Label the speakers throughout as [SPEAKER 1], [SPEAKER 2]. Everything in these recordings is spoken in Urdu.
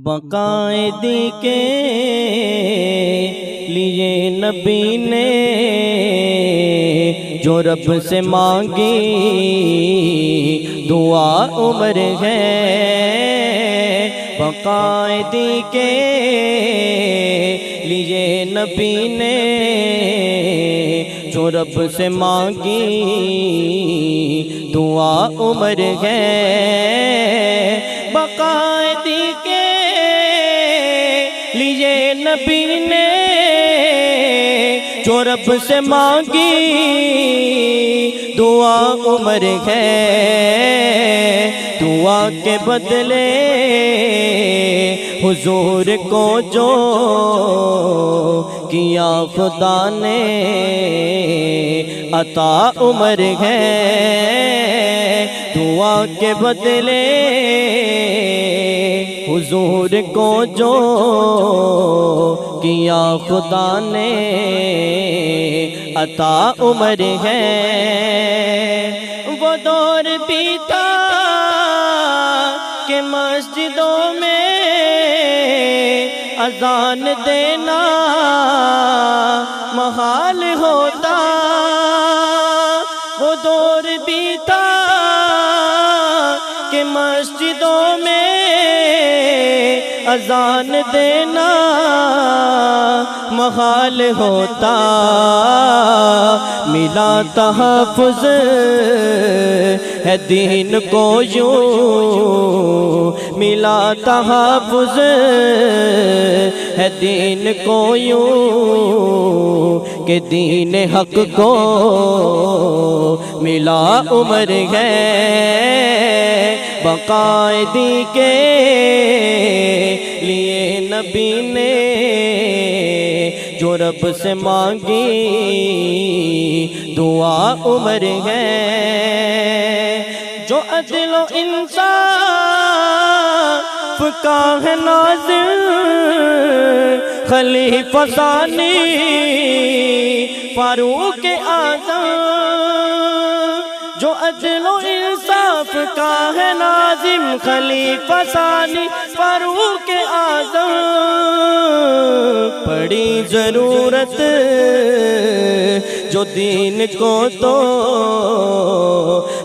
[SPEAKER 1] باقاعدگی کے لیے نبی نے جو رب سے مانگی دعا عمر ہے۔ باقاعدگی کے لیے نبی نے جو رب سے مانگی دعا عمر ہے۔ باقاعدگی کے لیے نبی نے جو رب سے مانگی دعا عمر ہے۔ دعا کے بدلے حضور کو جو کیا خدا نے عطا عمر ہے۔ دعا کے بدلے حضور کو جو کیا خدا نے عطا عمر ہے۔ وہ دور بھی تھا کہ مسجدوں میں اذان دینا محال ہوتا۔ وہ دور بھی تھا کہ مسجدوں میں اذان دینا محال ہوتا۔ ملا تحفظ ہے دین کو یوں، ملا تحفظ ہے دین کو یوں کہ دین حق کو ملا عمر ہے۔ باقاعدگی کے لیے نبی نے جو رب سے مانگی دعا عمر ہے۔ جو عدل و انصاف کا ہے ناظر خلیفہ ثانی فاروق اعظم۔ جو عدل و انصاف کا ہے ناظم خلیفہ ثانی فاروق اعظم۔ پڑی ضرورت جو دین کو تو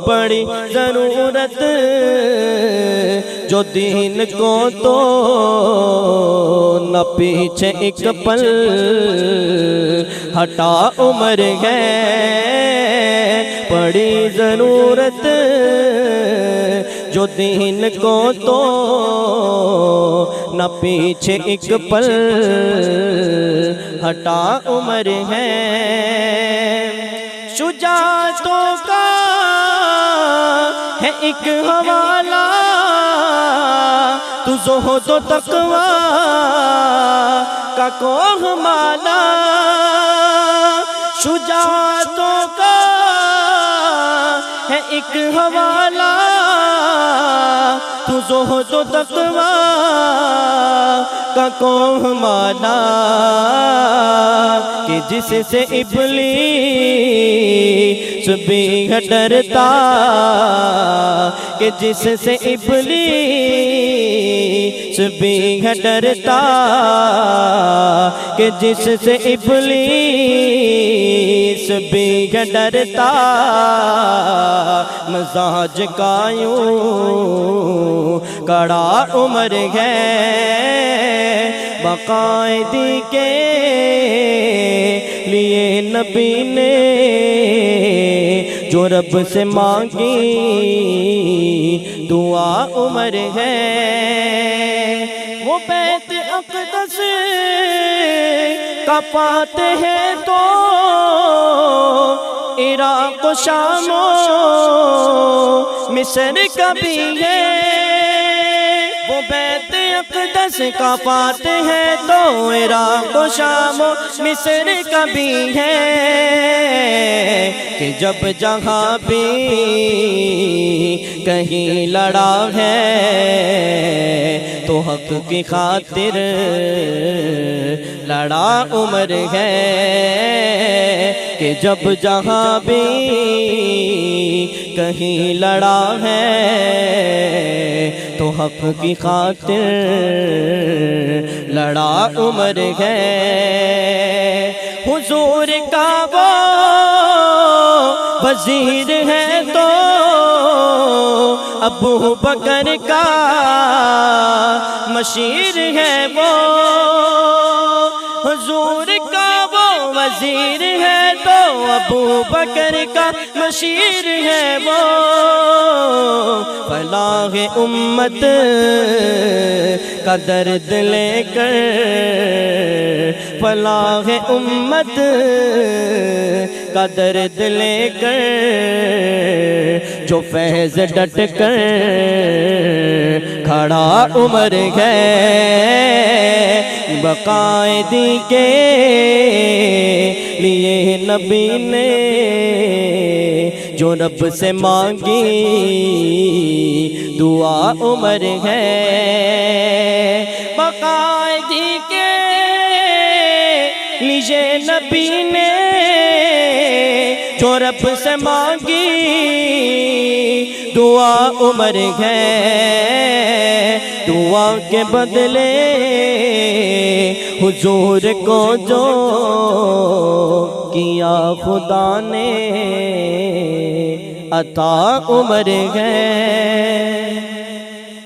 [SPEAKER 1] پڑی ضرورت جو دین کو تو نہ پیچھے ایک پل ہٹا عمر ہے۔ پڑی ضرورت جو دین کو تو نہ پیچھے ایک پل ہٹا عمر ہے۔ شجاعتوں کا ہے ایک حوالہ تو زہد و تقوی کا کوہ مالا۔ شجاعتوں کا ہے ایک حوالہ تو زہد و تقوی کا کوہ مالا کہ جس سے ابلیس بھی ڈرتا، کہ جس سے ابلیس بھی ڈرتا، کہ جس سے ابلیس بھی ڈرتا۔ مزاج کا یوں کڑا عمر ہے۔ باقاعدگی کے لیے نبی نے جو رب سے مانگی دعا عمر ہے۔ وہ بیت اقدس کا پاتے ہیں تو عراق و شام و مصر کا بھی ہے۔ وہ بیت اقدس کا پاتے ہیں تو عراق و شام و مصر کا بھی ہے کہ جب جہاں بھی کہیں لڑا ہے تو حق کی خاطر لڑا عمر ہے کہ جب جہاں بھی کہیں لڑا ہے تو حق کی خاطر کھڑا عمر ہے حضور کا وہ وزیر ہے تو ابو بکر کا مشیر ہے وہ حضور کا وہ وزیر ہے تو ابو بکر کا مشیر ہے وہ فلاح امت کا درد لے کر فلاح امت کا درد لے کر جو فیض ڈٹ کر کھڑا عمر ہے بقائدی کے لیے نبی نے جو رب سے مانگی دعا عمر ہے بقائدی کے لیے نبی نے جو رب سے مانگی دعا عمر ہے دعا کے بدلے حضور کو جو کیا خدا نے عطا عمر ہے